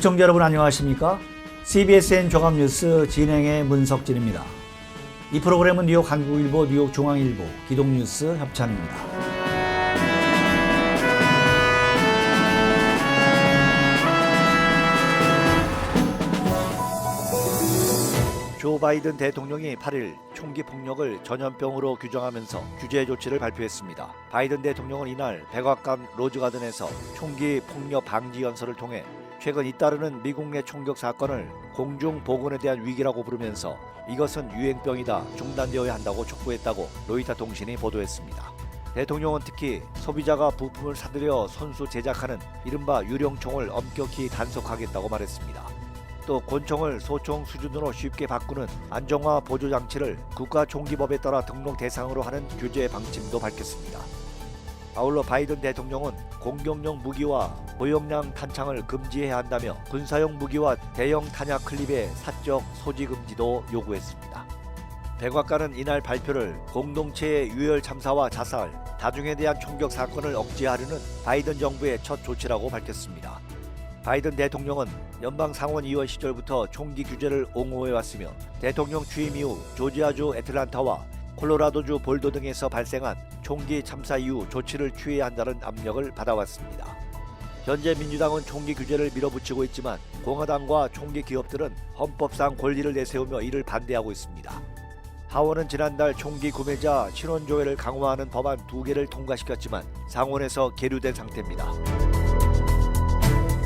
시청자 여러분 안녕하십니까? CBSN 종합뉴스 진행의 문석진입니다. 이 프로그램은 뉴욕 한국일보, 뉴욕 중앙일보, 기동뉴스 협찬입니다. 조 바이든 대통령이 8일 총기 폭력을 전염병으로 규정하면서 규제 조치를 발표했습니다. 바이든 대통령은 이날 백악관 로즈가든에서 총기 폭력 방지 연설을 통해 최근 잇따르는 미국 내 총격 사건을 공중 보건에 대한 위기라고 부르면서 이것은 유행병이다, 중단되어야 한다고 촉구했다고 로이터 통신이 보도했습니다. 대통령은 특히 소비자가 부품을 사들여 손수 제작하는 이른바 유령총을 엄격히 단속하겠다고 말했습니다. 또 권총을 소총 수준으로 쉽게 바꾸는 안정화 보조 장치를 국가총기법에 따라 등록 대상으로 하는 규제 방침도 밝혔습니다. 아울러 바이든 대통령은 공격용 무기와 고용량 탄창을 금지해야 한다며 군사용 무기와 대형 탄약 클립의 사적 소지 금지도 요구했습니다. 백악관은 이날 발표를 공동체의 유혈 참사와 자살, 다중에 대한 총격 사건을 억제하려는 바이든 정부의 첫 조치라고 밝혔습니다. 바이든 대통령은 연방 상원의원 시절부터 총기 규제를 옹호해왔으며 대통령 취임 이후 조지아주 애틀란타와 콜로라도주 볼도 등에서 발생한 총기 참사 이후 조치를 취해야 한다는 압력을 받아왔습니다. 현재 민주당은 총기 규제를 밀어붙이고 있지만 공화당과 총기 기업들은 헌법상 권리를 내세우며 이를 반대하고 있습니다. 하원은 지난달 총기 구매자 신원 조회를 강화하는 법안 2개를 통과시켰지만 상원에서 계류된 상태입니다.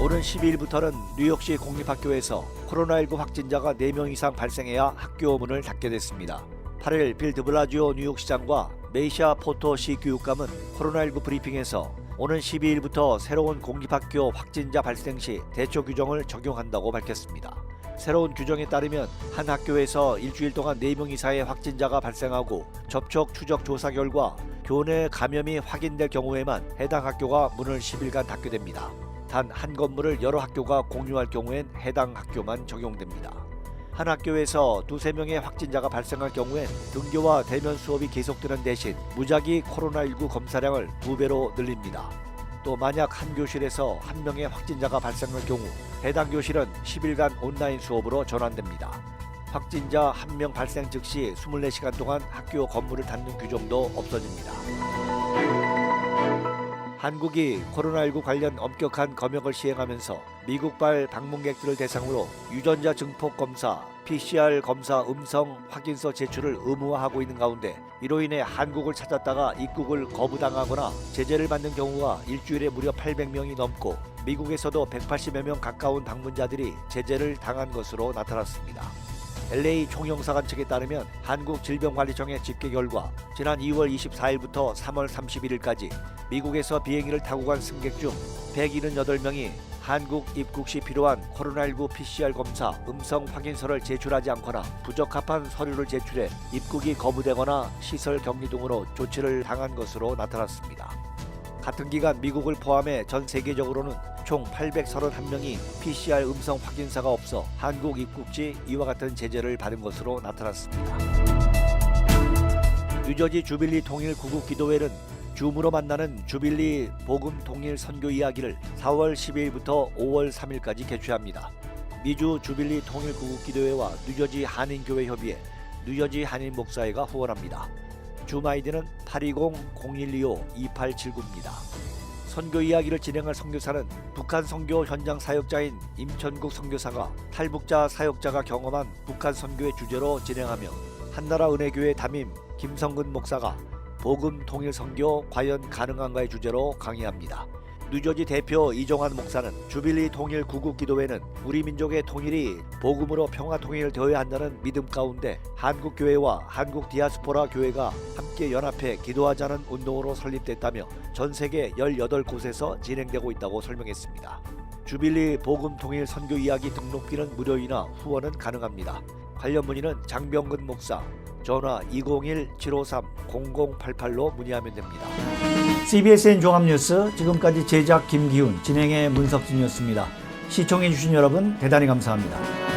오는 12일부터는 뉴욕시 공립학교에서 코로나19 확진자가 4명 이상 발생해야 학교 문을 닫게 됐습니다. 8일 빌 드블라지오 뉴욕시장과 메이샤 포터시 교육감은 코로나19 브리핑에서 오는 12일부터 새로운 공립학교 확진자 발생 시 대처 규정을 적용한다고 밝혔습니다. 새로운 규정에 따르면 한 학교에서 일주일 동안 4명 이상의 확진자가 발생하고 접촉 추적 조사 결과 교내 감염이 확인될 경우에만 해당 학교가 문을 10일간 닫게 됩니다. 단 한 건물을 여러 학교가 공유할 경우엔 해당 학교만 적용됩니다. 한 학교에서 2~3명의 확진자가 발생할 경우엔 등교와 대면 수업이 계속되는 대신 무작위 코로나19 검사량을 2배로 늘립니다. 또 만약 한 교실에서 1명의 확진자가 발생할 경우 해당 교실은 10일간 온라인 수업으로 전환됩니다. 확진자 1명 발생 즉시 24시간 동안 학교 건물을 닫는 규정도 없어집니다. 한국이 코로나19 관련 엄격한 검역을 시행하면서 미국발 방문객들을 대상으로 유전자 증폭 검사, PCR 검사 음성 확인서 제출을 의무화하고 있는 가운데 이로 인해 한국을 찾았다가 입국을 거부당하거나 제재를 받는 경우가 일주일에 무려 800명이 넘고 미국에서도 180여 명 가까운 방문자들이 제재를 당한 것으로 나타났습니다. LA 총영사관 측에 따르면 한국질병관리청의 집계 결과 지난 2월 24일부터 3월 31일까지 미국에서 비행기를 타고 간 승객 중 178명이 한국 입국 시 필요한 코로나19 PCR 검사 음성 확인서를 제출하지 않거나 부적합한 서류를 제출해 입국이 거부되거나 시설 격리 등으로 조치를 당한 것으로 나타났습니다. 같은 기간 미국을 포함해 전 세계적으로는 총 831명이 PCR 음성 확인서가 없어 한국 입국 시 이와 같은 제재를 받은 것으로 나타났습니다. 뉴저지 주빌리 통일 구국기도회는 줌으로 만나는 주빌리 복음 통일 선교 이야기를 4월 12일부터 5월 3일까지 개최합니다. 미주 주빌리 통일 구국기도회와 뉴저지 한인교회 협의회, 뉴저지 한인 목사회가 후원합니다. 줌 아이디는 820-0125-2879입니다. 선교 이야기를 진행할 선교사는 북한 선교 현장 사역자인 임천국 선교사가 탈북자 사역자가 경험한 북한 선교의 주제로 진행하며 한나라 은혜교회 담임 김성근 목사가 복음 통일 선교 과연 가능한가의 주제로 강의합니다. 뉴저지 대표 이종환 목사는 주빌리 통일 구국기도회는 우리 민족의 통일이 복음으로 평화 통일을 되어야 한다는 믿음 가운데 한국교회와 한국 디아스포라 교회가 함께 연합해 기도하자는 운동으로 설립됐다며 전 세계 18곳에서 진행되고 있다고 설명했습니다. 주빌리 복음 통일 선교 이야기 등록비는 무료이나 후원은 가능합니다. 관련 문의는 장병근 목사, 전화 201-753-0088로 문의하면 됩니다. CBSN 종합뉴스 지금까지 제작 김기훈, 진행의 문석진이었습니다. 시청해주신 여러분 대단히 감사합니다.